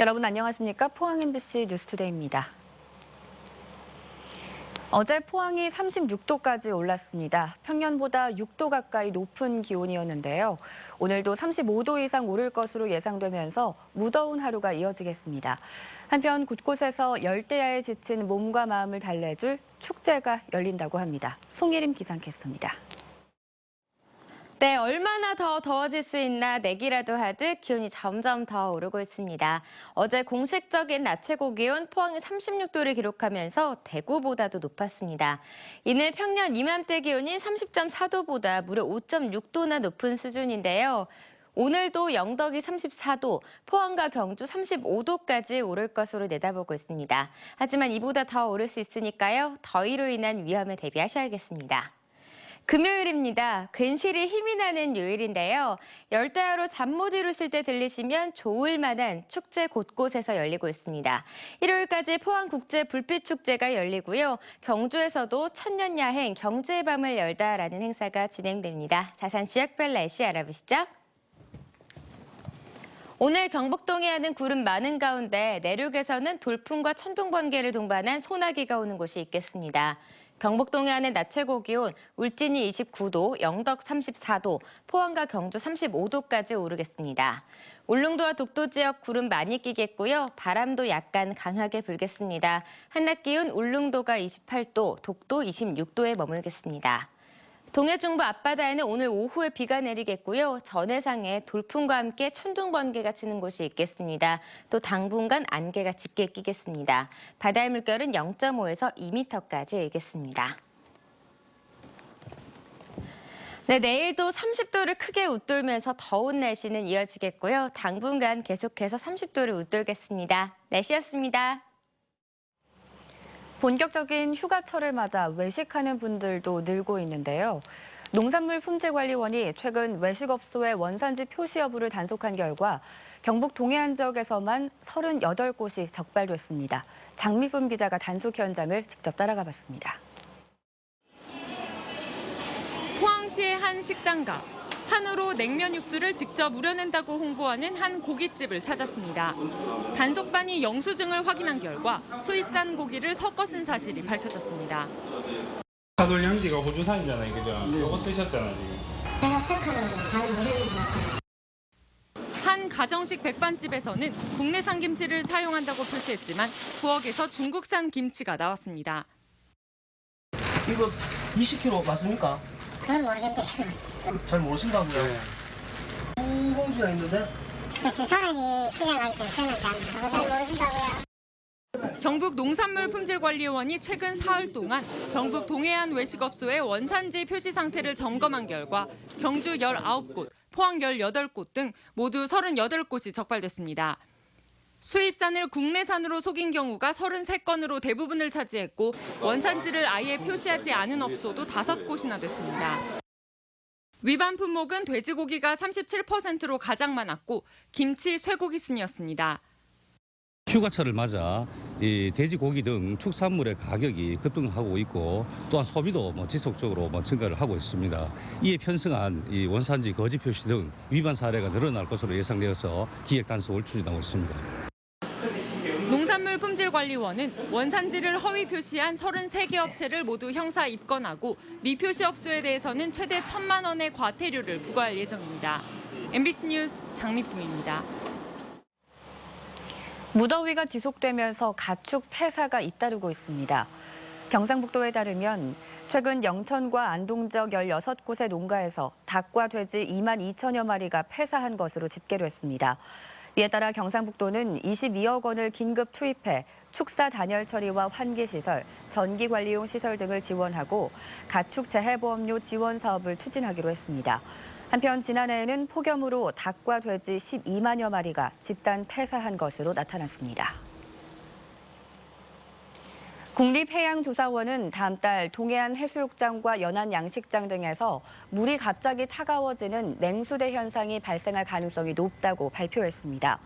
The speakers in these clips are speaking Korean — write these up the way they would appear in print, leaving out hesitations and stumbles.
여러분 안녕하십니까? 포항 MBC 뉴스투데이입니다. 어제 포항이 36도까지 올랐습니다. 평년보다 6도 가까이 높은 기온이었는데요. 오늘도 35도 이상 오를 것으로 예상되면서 무더운 하루가 이어지겠습니다. 한편 곳곳에서 열대야에 지친 몸과 마음을 달래줄 축제가 열린다고 합니다. 송예림 기상캐스터입니다. 네, 얼마나 더 더워질 수 있나 내기라도 하듯 기온이 점점 더 오르고 있습니다. 어제 공식적인 낮 최고 기온 포항이 36도를 기록하면서 대구보다도 높았습니다. 이는 평년 이맘때 기온인 30.4도보다 무려 5.6도나 높은 수준인데요. 오늘도 영덕이 34도, 포항과 경주 35도까지 오를 것으로 내다보고 있습니다. 하지만 이보다 더 오를 수 있으니까요. 더위로 인한 위험에 대비하셔야겠습니다. 금요일입니다. 괜시리 힘이 나는 요일인데요. 열대야로 잠 못 이루실 때 들리시면 좋을 만한 축제 곳곳에서 열리고 있습니다. 일요일까지 포항국제불빛축제가 열리고요. 경주에서도 천년야행 경주의 밤을 열다라는 행사가 진행됩니다. 자세한 지역별 날씨 알아보시죠. 오늘 경북 동해안은 구름 많은 가운데 내륙에서는 돌풍과 천둥 번개를 동반한 소나기가 오는 곳이 있겠습니다. 경북 동해안은 낮 최고 기온 울진이 29도, 영덕 34도, 포항과 경주 35도까지 오르겠습니다. 울릉도와 독도 지역 구름 많이 끼겠고요. 바람도 약간 강하게 불겠습니다. 한낮 기온 울릉도가 28도, 독도 26도에 머물겠습니다. 동해 중부 앞바다에는 오늘 오후에 비가 내리겠고요. 전해상에 돌풍과 함께 천둥 번개가 치는 곳이 있겠습니다. 또 당분간 안개가 짙게 끼겠습니다. 바다의 물결은 0.5에서 2m까지 일겠습니다. 네, 내일도 30도를 크게 웃돌면서 더운 날씨는 이어지겠고요. 당분간 계속해서 30도를 웃돌겠습니다. 날씨였습니다. 본격적인 휴가철을 맞아 외식하는 분들도 늘고 있는데요. 농산물 품질관리원이 최근 외식업소의 원산지 표시 여부를 단속한 결과 경북 동해안 지역에서만 38곳이 적발됐습니다. 장미쁨 기자가 단속 현장을 직접 따라가 봤습니다. 포항시의 한 식당가. 한우로 냉면 육수를 직접 우려낸다고 홍보하는 한 고깃집을 찾았습니다. 단속반이 영수증을 확인한 결과 수입산 고기를 섞어 쓴 사실이 밝혀졌습니다. 사돌 양지가 호주산이잖아요, 그죠? 네. 이거 쓰셨잖아요, 지금. 제가 생각하는 건 잘 모르겠는데. 한 가정식 백반집에서는 국내산 김치를 사용한다고 표시했지만 부엌에서 중국산 김치가 나왔습니다. 이거 20kg 맞습니까? 그건 모르겠는데. 잘 모르신다고요? 네. 봉지가 있는데? 글쎄 사람이 시장할 때 쓰는 잘 모르신다고요. 경북 농산물품질관리원이 최근 사흘 동안 경북 동해안 외식업소의 원산지 표시 상태를 점검한 결과 경주 19곳, 포항 18곳 등 모두 38곳이 적발됐습니다. 수입산을 국내산으로 속인 경우가 33건으로 대부분을 차지했고 원산지를 아예 표시하지 않은 업소도 5곳이나 됐습니다. 위반 품목은 돼지고기가 37%로 가장 많았고 김치, 쇠고기 순이었습니다. 휴가철을 맞아 이 돼지고기 등 축산물의 가격이 급등하고 있고 또한 소비도 지속적으로 증가를 하고 있습니다. 이에 편성한 이 원산지 거짓 표시 등 위반 사례가 늘어날 것으로 예상되어서 기획 단속을 추진하고 있습니다. 농산물품질관리원은 원산지를 허위 표시한 33개 업체를 모두 형사 입건하고 미표시 업소에 대해서는 최대 1,000만 원의 과태료를 부과할 예정입니다. MBC 뉴스 장미쁨입니다. 무더위가 지속되면서 가축 폐사가 잇따르고 있습니다. 경상북도에 따르면 최근 영천과 안동 지역 16곳의 농가에서 닭과 돼지 2만 2천여 마리가 폐사한 것으로 집계됐습니다. 이에 따라 경상북도는 22억 원을 긴급 투입해 축사 단열 처리와 환기 시설, 전기 관리용 시설 등을 지원하고 가축 재해보험료 지원 사업을 추진하기로 했습니다. 한편 지난해에는 폭염으로 닭과 돼지 12만여 마리가 집단 폐사한 것으로 나타났습니다. 국립해양조사원은 다음 달 동해안 해수욕장과 연안 양식장 등에서 물이 갑자기 차가워지는 냉수대 현상이 발생할 가능성이 높다고 발표했습니다.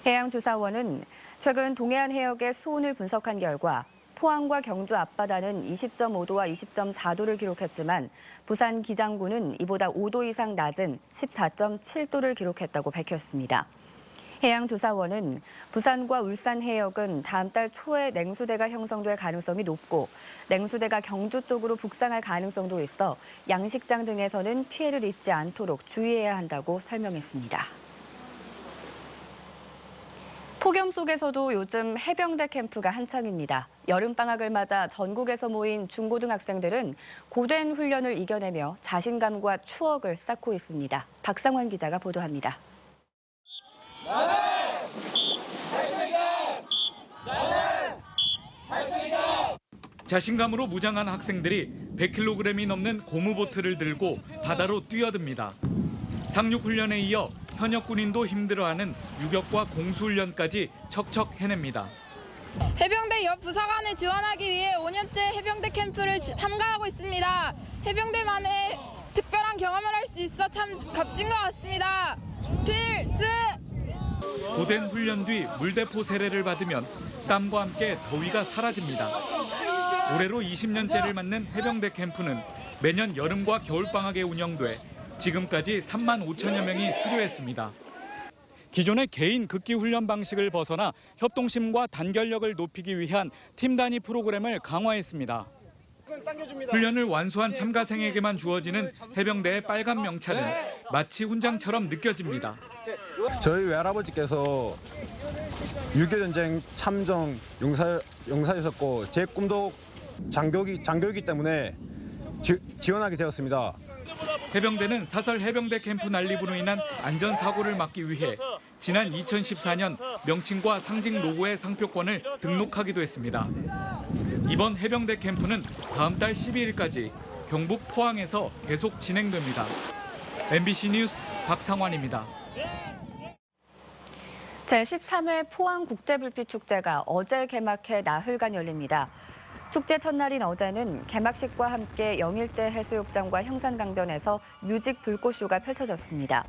해양조사원은 최근 동해안 해역의 수온을 분석한 결과 포항과 경주 앞바다는 20.5도와 20.4도를 기록했지만 부산 기장군은 이보다 5도 이상 낮은 14.7도를 기록했다고 밝혔습니다. 해양조사원은 부산과 울산 해역은 다음 달 초에 냉수대가 형성될 가능성이 높고 냉수대가 경주 쪽으로 북상할 가능성도 있어 양식장 등에서는 피해를 입지 않도록 주의해야 한다고 설명했습니다. 폭염 속에서도 요즘 해병대 캠프가 한창입니다. 여름방학을 맞아 전국에서 모인 중고등학생들은 고된 훈련을 이겨내며 자신감과 추억을 쌓고 있습니다. 박상환 기자가 보도합니다. 자신감으로 무장한 학생들이 100kg이 넘는 고무보트를 들고 바다로 뛰어듭니다. 상륙훈련에 이어 현역 군인도 힘들어하는 유격과 공수훈련까지 척척 해냅니다. 해병대 옆 부사관을 지원하기 위해 5년째 해병대 캠프를 참가하고 있습니다. 해병대만의 특별한 경험을 할 수 있어 참 값진 것 같습니다. 필수! 고된 훈련 뒤 물대포 세례를 받으면 땀과 함께 더위가 사라집니다. 올해로 20년째를 맞는 해병대 캠프는 매년 여름과 겨울방학에 운영돼 지금까지 3만 5천여 명이 수료했습니다. 기존의 개인 극기 훈련 방식을 벗어나 협동심과 단결력을 높이기 위한 팀 단위 프로그램을 강화했습니다. 훈련을 완수한 참가생에게만 주어지는 해병대의 빨간 명찰은 마치 훈장처럼 느껴집니다. 저희 외할아버지께서 6.25 전쟁 참전 용사였었고 제 꿈도 장교이기 때문에 지원하게 되었습니다. 해병대는 사설 해병대 캠프 난립으로 인한 안전사고를 막기 위해 지난 2014년 명칭과 상징 로고의 상표권을 등록하기도 했습니다. 이번 해병대 캠프는 다음 달 12일까지 경북 포항에서 계속 진행됩니다. MBC 뉴스 박상환입니다. 제13회 포항국제불빛축제가 어제 개막해 나흘간 열립니다. 축제 첫날인 어제는 개막식과 함께 영일대 해수욕장과 형산강변에서 뮤직 불꽃쇼가 펼쳐졌습니다.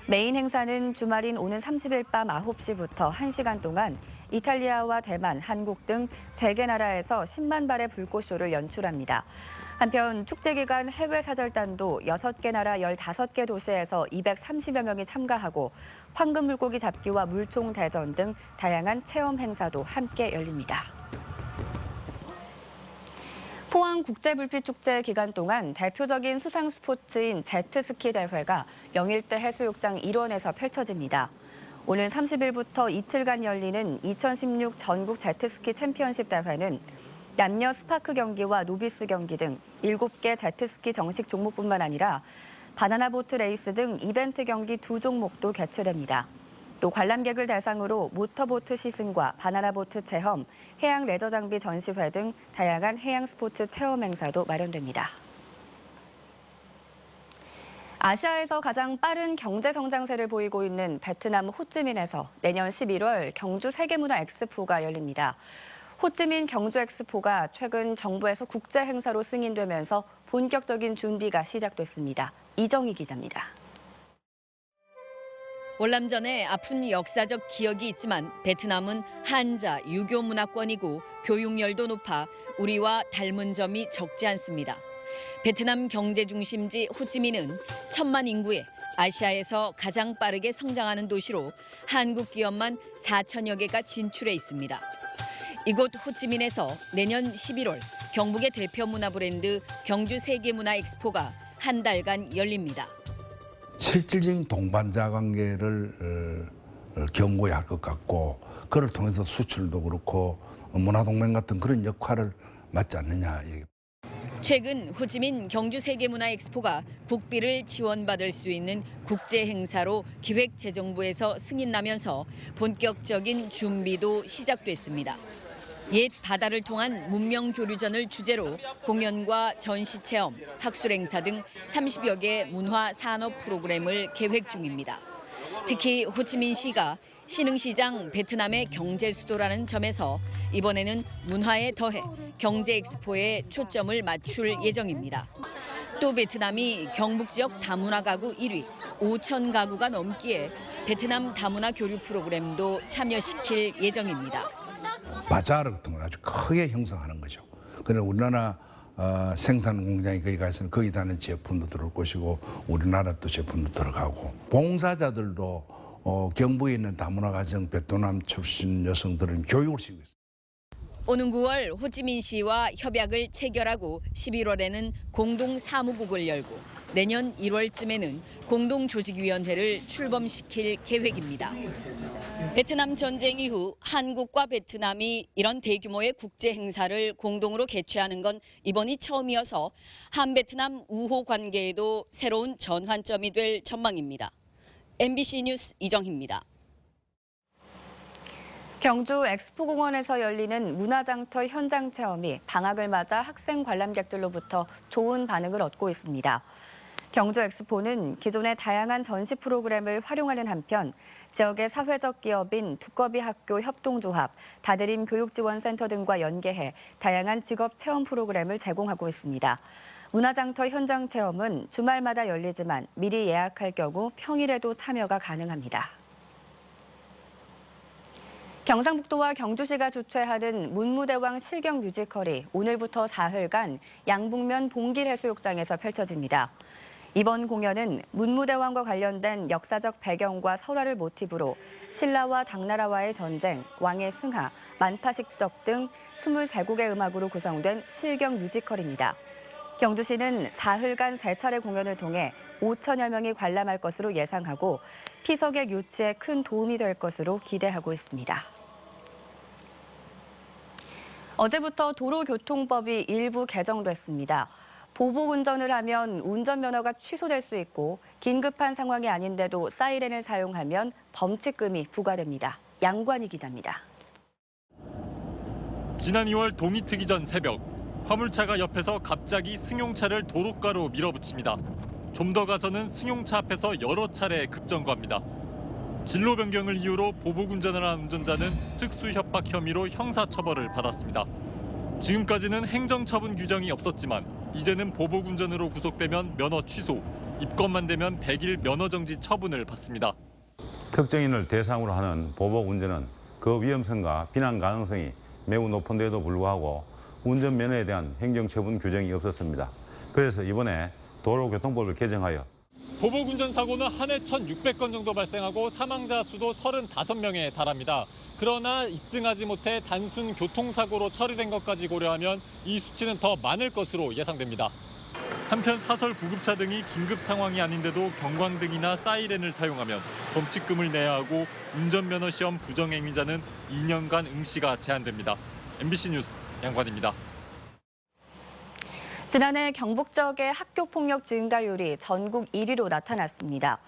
메인 행사는 주말인 오는 30일 밤 9시부터 1시간 동안 이탈리아와 대만, 한국 등 3개 나라에서 10만 발의 불꽃쇼를 연출합니다. 한편 축제 기간 해외 사절단도 6개 나라 15개 도시에서 230여 명이 참가하고 황금 물고기 잡기와 물총 대전 등 다양한 체험 행사도 함께 열립니다. 포항국제불빛축제 기간 동안 대표적인 수상 스포츠인 제트스키 대회가 영일대 해수욕장 일원에서 펼쳐집니다. 오는 30일부터 이틀간 열리는 2016 전국 제트스키 챔피언십 대회는 남녀 스파크 경기와 노비스 경기 등 7개 제트스키 정식 종목뿐만 아니라 바나나 보트 레이스 등 이벤트 경기 2종목도 개최됩니다. 또 관람객을 대상으로 모터보트 시승과 바나나 보트 체험, 해양 레저 장비 전시회 등 다양한 해양 스포츠 체험 행사도 마련됩니다. 아시아에서 가장 빠른 경제 성장세를 보이고 있는 베트남 호찌민에서 내년 11월 경주 세계문화 엑스포가 열립니다. 호찌민 경주 엑스포가 최근 정부에서 국제 행사로 승인되면서 본격적인 준비가 시작됐습니다. 이정희 기자입니다. 월남전에 아픈 역사적 기억이 있지만 베트남은 한자, 유교 문화권이고 교육열도 높아 우리와 닮은 점이 적지 않습니다. 베트남 경제 중심지 호찌민은 1,000만 인구에 아시아에서 가장 빠르게 성장하는 도시로 한국 기업만 4천여 개가 진출해 있습니다. 이곳 호찌민에서 내년 11월 경북의 대표 문화 브랜드 경주 세계문화 엑스포가 한 달간 열립니다. 실질적인 동반자 관계를 견고해야 할 것 같고 그를 통해서 수출도 그렇고 문화동맹 같은 그런 역할을 맡지 않느냐. 최근 호찌민 경주세계문화 엑스포가 국비를 지원받을 수 있는 국제 행사로 기획재정부에서 승인 나면서 본격적인 준비도 시작됐습니다. 옛 바다를 통한 문명 교류전을 주제로 공연과 전시 체험, 학술 행사 등 30여 개 문화 산업 프로그램을 계획 중입니다. 특히 호치민시가 신흥시장 베트남의 경제 수도라는 점에서 이번에는 문화에 더해 경제 엑스포에 초점을 맞출 예정입니다. 또 베트남이 경북 지역 다문화 가구 1위, 5천 가구가 넘기에 베트남 다문화 교류 프로그램도 참여시킬 예정입니다. 바자르 같은 걸 아주 크게 형성하는 거죠. 그래서 우리나라 생산 공장이 거기 가서는 거기다 하는 제품도 들어올 것이고 우리나라 또 제품도 들어가고 봉사자들도 경북에 있는 다문화 가정 베트남 출신 여성들은 교육을 시키고 있습니다. 오는 9월 호찌민시와 협약을 체결하고 11월에는 공동 사무국을 열고 내년 1월쯤에는 공동조직위원회를 출범시킬 계획입니다. 베트남 전쟁 이후 한국과 베트남이 이런 대규모의 국제 행사를 공동으로 개최하는 건 이번이 처음이어서 한베트남 우호 관계에도 새로운 전환점이 될 전망입니다. MBC 뉴스 이정희입니다. 경주 엑스포공원에서 열리는 문화장터 현장 체험이 방학을 맞아 학생 관람객들로부터 좋은 반응을 얻고 있습니다. 경주 엑스포는 기존의 다양한 전시 프로그램을 활용하는 한편 지역의 사회적 기업인 두꺼비 학교 협동조합, 다드림 교육지원센터 등과 연계해 다양한 직업 체험 프로그램을 제공하고 있습니다. 문화장터 현장 체험은 주말마다 열리지만 미리 예약할 경우 평일에도 참여가 가능합니다. 경상북도와 경주시가 주최하는 문무대왕 실경 뮤지컬이 오늘부터 사흘간 양북면 봉길해수욕장에서 펼쳐집니다. 이번 공연은 문무대왕과 관련된 역사적 배경과 설화를 모티브로 신라와 당나라와의 전쟁, 왕의 승하, 만파식적 등 23곡의 음악으로 구성된 실경 뮤지컬입니다. 경주시는 사흘간 3차례 공연을 통해 5천여 명이 관람할 것으로 예상하고 피서객 유치에 큰 도움이 될 것으로 기대하고 있습니다. 어제부터 도로교통법이 일부 개정됐습니다. 보복 운전을 하면 운전면허가 취소될 수 있고 긴급한 상황이 아닌데도 사이렌을 사용하면 범칙금이 부과됩니다. 양관희 기자입니다. 지난 2월 동이 트기 전 새벽, 화물차가 옆에서 갑자기 승용차를 도로가로 밀어붙입니다. 좀 더 가서는 승용차 앞에서 여러 차례 급정거합니다. 진로 변경을 이유로 보복 운전을 한 운전자는 특수협박 혐의로 형사처벌을 받았습니다. 지금까지는 행정처분 규정이 없었지만 이제는 보복 운전으로 구속되면 면허 취소, 입건만 되면 100일 면허정지 처분을 받습니다. 특정인을 대상으로 하는 보복 운전은 그 위험성과 비난 가능성이 매우 높은데도 불구하고 운전면허에 대한 행정처분 규정이 없었습니다. 그래서 이번에 도로교통법을 개정하여 보복 운전 사고는 한 해 1,600건 정도 발생하고 사망자 수도 35명에 달합니다. 그러나 입증하지 못해 단순 교통사고로 처리된 것까지 고려하면 이 수치는 더 많을 것으로 예상됩니다. 한편 사설 구급차 등이 긴급 상황이 아닌데도 경광등이나 사이렌을 사용하면 범칙금을 내야 하고 운전면허 시험 부정행위자는 2년간 응시가 제한됩니다. MBC 뉴스 양관입니다. 지난해 경북 지역의 학교폭력 증가율이 전국 1위로 나타났습니다.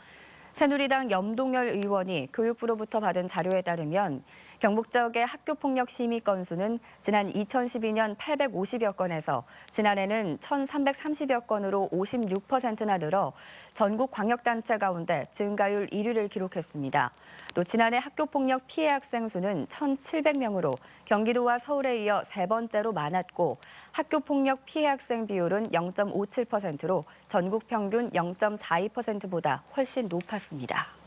새누리당 염동열 의원이 교육부로부터 받은 자료에 따르면 경북 지역의 학교폭력 심의 건수는 지난 2012년 850여 건에서 지난해는 1,330여 건으로 56%나 늘어 전국 광역단체 가운데 증가율 1위를 기록했습니다. 또 지난해 학교폭력 피해 학생 수는 1,700명으로 경기도와 서울에 이어 3번째로 많았고 학교폭력 피해 학생 비율은 0.57%로 전국 평균 0.42%보다 훨씬 높았습니다.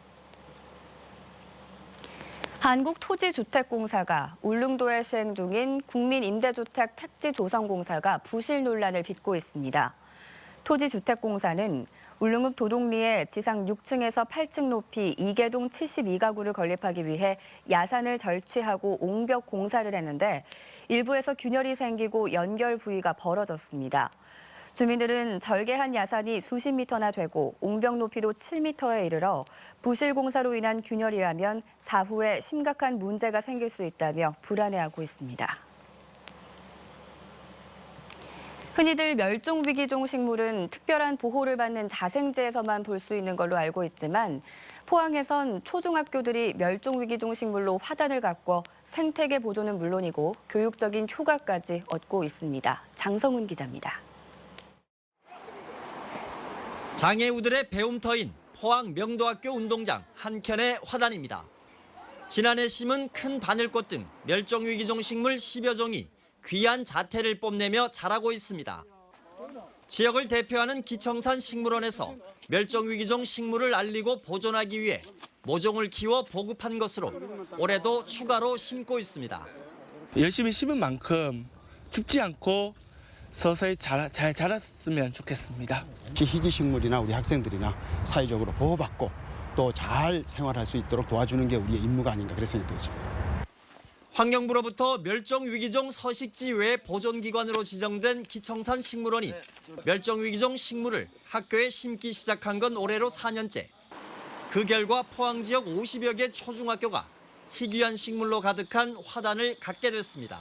한국토지주택공사가 울릉도에 시행 중인 국민임대주택 택지조성공사가 부실 논란을 빚고 있습니다. 토지주택공사는 울릉읍 도동리에 지상 6층에서 8층 높이 2개동 72가구를 건립하기 위해 야산을 절취하고 옹벽 공사를 했는데 일부에서 균열이 생기고 연결 부위가 벌어졌습니다. 주민들은 절개한 야산이 수십 미터나 되고 옹벽 높이도 7미터에 이르러 부실 공사로 인한 균열이라면 사후에 심각한 문제가 생길 수 있다며 불안해하고 있습니다. 흔히들 멸종위기종 식물은 특별한 보호를 받는 자생지에서만 볼 수 있는 걸로 알고 있지만 포항에선 초중학교들이 멸종위기종 식물로 화단을 가꿔 생태계 보존은 물론이고 교육적인 효과까지 얻고 있습니다. 장성훈 기자입니다. 장애우들의 배움터인 포항 명도학교 운동장 한켠의 화단입니다. 지난해 심은 큰 바늘꽃 등 멸종위기종 식물 10여 종이 귀한 자태를 뽐내며 자라고 있습니다. 지역을 대표하는 기청산 식물원에서 멸종위기종 식물을 알리고 보존하기 위해 모종을 키워 보급한 것으로 올해도 추가로 심고 있습니다. 열심히 심은 만큼 죽지 않고 서서히 잘 자랐으면 좋겠습니다. 희귀식물이나 우리 학생들이나 사회적으로 보호받고 또 잘 생활할 수 있도록 도와주는 게 우리의 임무가 아닌가 그렇게 생각되었습니다. 환경부로부터 멸종위기종 서식지 외 보존기관으로 지정된 기청산 식물원이 멸종위기종 식물을 학교에 심기 시작한 건 올해로 4년째. 그 결과 포항 지역 50여 개 초중학교가 희귀한 식물로 가득한 화단을 갖게 됐습니다.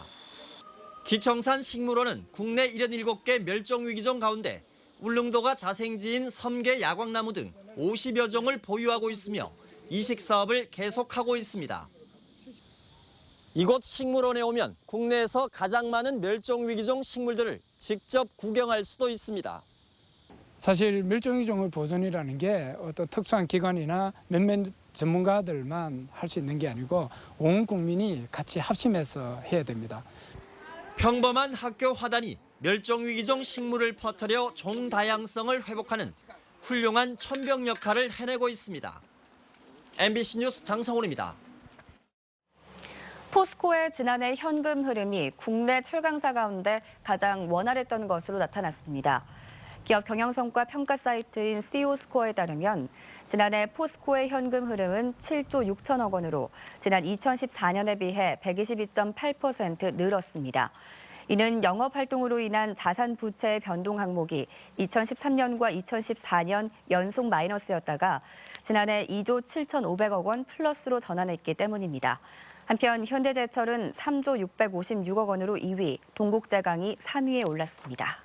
기청산 식물원은 국내 77개 멸종위기종 가운데 울릉도가 자생지인 섬계 야광나무 등 50여 종을 보유하고 있으며 이식 사업을 계속하고 있습니다. 이곳 식물원에 오면 국내에서 가장 많은 멸종위기종 식물들을 직접 구경할 수도 있습니다. 사실 멸종위기종을 보존이라는 게 어떤 특수한 기관이나 몇몇 전문가들만 할 수 있는 게 아니고 온 국민이 같이 합심해서 해야 됩니다. 평범한 학교 화단이 멸종위기종 식물을 퍼뜨려 종 다양성을 회복하는 훌륭한 천병 역할을 해내고 있습니다. MBC 뉴스 장성훈입니다. 포스코의 지난해 현금 흐름이 국내 철강사 가운데 가장 원활했던 것으로 나타났습니다. 기업 경영성과 평가 사이트인 CO스코어에 따르면 지난해 포스코의 현금 흐름은 7조 6천억 원으로 지난 2014년에 비해 122.8% 늘었습니다. 이는 영업활동으로 인한 자산 부채의 변동 항목이 2013년과 2014년 연속 마이너스였다가 지난해 2조 7,500억 원 플러스로 전환했기 때문입니다. 한편 현대제철은 3조 656억 원으로 2위, 동국제강이 3위에 올랐습니다.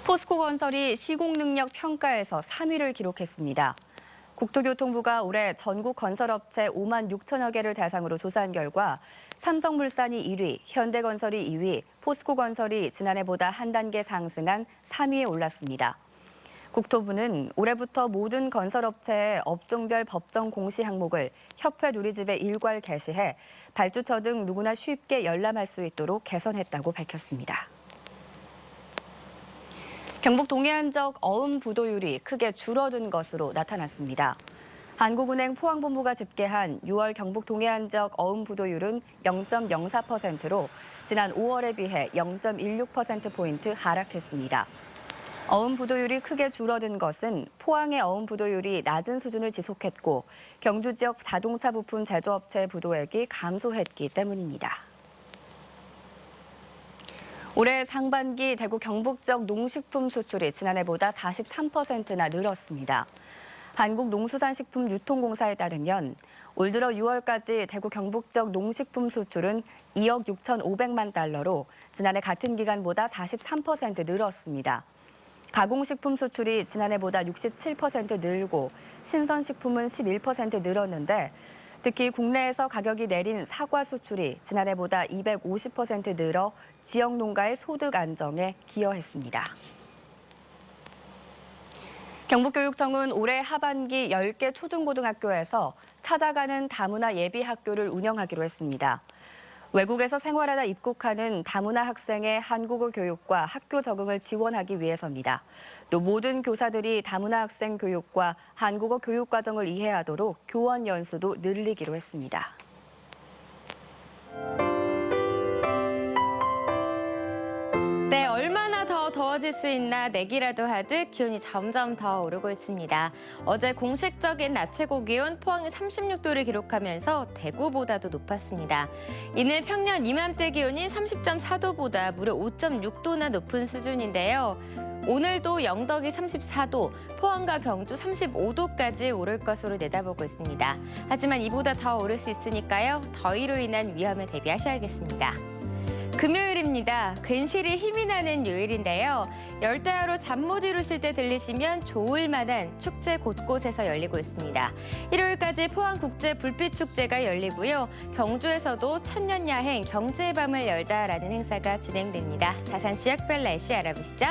포스코건설이 시공능력 평가에서 3위를 기록했습니다. 국토교통부가 올해 전국 건설업체 5만 6천여 개를 대상으로 조사한 결과 삼성물산이 1위, 현대건설이 2위, 포스코건설이 지난해보다 한 단계 상승한 3위에 올랐습니다. 국토부는 올해부터 모든 건설업체의 업종별 법정 공시 항목을 협회 누리집에 일괄 게시해 발주처 등 누구나 쉽게 열람할 수 있도록 개선했다고 밝혔습니다. 경북 동해안 적 어음 부도율이 크게 줄어든 것으로 나타났습니다. 한국은행 포항본부가 집계한 6월 경북 동해안 적 어음 부도율은 0.04%로 지난 5월에 비해 0.16%포인트 하락했습니다. 어음 부도율이 크게 줄어든 것은 포항의 어음 부도율이 낮은 수준을 지속했고 경주 지역 자동차 부품 제조업체의 부도액이 감소했기 때문입니다. 올해 상반기 대구 경북 적 농식품 수출이 지난해보다 43%나 늘었습니다. 한국농수산식품유통공사에 따르면 올 들어 6월까지 대구 경북 적 농식품 수출은 2억 6,500만 달러로 지난해 같은 기간보다 43% 늘었습니다. 가공식품 수출이 지난해보다 67% 늘고 신선식품은 11% 늘었는데 특히 국내에서 가격이 내린 사과 수출이 지난해보다 250% 늘어 지역 농가의 소득 안정에 기여했습니다. 경북교육청은 올해 하반기 10개 초중고등학교에서 찾아가는 다문화 예비학교를 운영하기로 했습니다. 외국에서 생활하다 입국하는 다문화 학생의 한국어 교육과 학교 적응을 지원하기 위해서입니다. 또 모든 교사들이 다문화 학생 교육과 한국어 교육 과정을 이해하도록 교원 연수도 늘리기로 했습니다. 네, 얼마나 더 더워질 수 있나 내기라도 하듯 기온이 점점 더 오르고 있습니다. 어제 공식적인 낮 최고 기온 포항이 36도를 기록하면서 대구보다도 높았습니다. 이는 평년 이맘때 기온이 30.4도보다 무려 5.6도나 높은 수준인데요. 오늘도 영덕이 34도, 포항과 경주 35도까지 오를 것으로 내다보고 있습니다. 하지만 이보다 더 오를 수 있으니까요. 더위로 인한 위험에 대비하셔야겠습니다. 금요일입니다. 괜시리 힘이 나는 요일인데요. 열대야로 잠 못 이루실 때 들리시면 좋을 만한 축제 곳곳에서 열리고 있습니다. 일요일까지 포항국제불빛축제가 열리고요. 경주에서도 천년야행 경주의 밤을 열다라는 행사가 진행됩니다. 자세한 지역별 날씨 알아보시죠.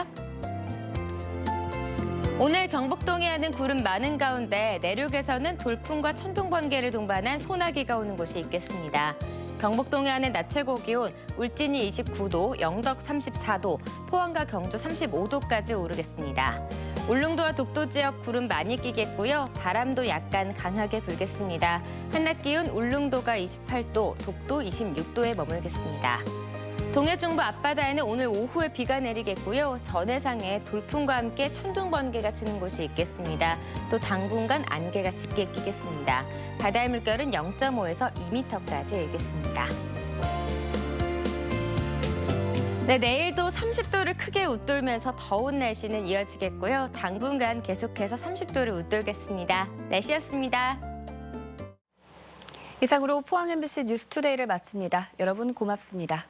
오늘 경북 동해안은 구름 많은 가운데 내륙에서는 돌풍과 천둥 번개를 동반한 소나기가 오는 곳이 있겠습니다. 경북 동해안은 낮 최고 기온 울진이 29도, 영덕 34도, 포항과 경주 35도까지 오르겠습니다. 울릉도와 독도 지역 구름 많이 끼겠고요. 바람도 약간 강하게 불겠습니다. 한낮 기온 울릉도가 28도, 독도 26도에 머물겠습니다. 동해 중부 앞바다에는 오늘 오후에 비가 내리겠고요. 전해상에 돌풍과 함께 천둥 번개가 치는 곳이 있겠습니다. 또 당분간 안개가 짙게 끼겠습니다. 바다의 물결은 0.5에서 2m까지 일겠습니다. 네, 내일도 30도를 크게 웃돌면서 더운 날씨는 이어지겠고요. 당분간 계속해서 30도를 웃돌겠습니다. 날씨였습니다. 이상으로 포항 MBC 뉴스투데이를 마칩니다. 여러분 고맙습니다.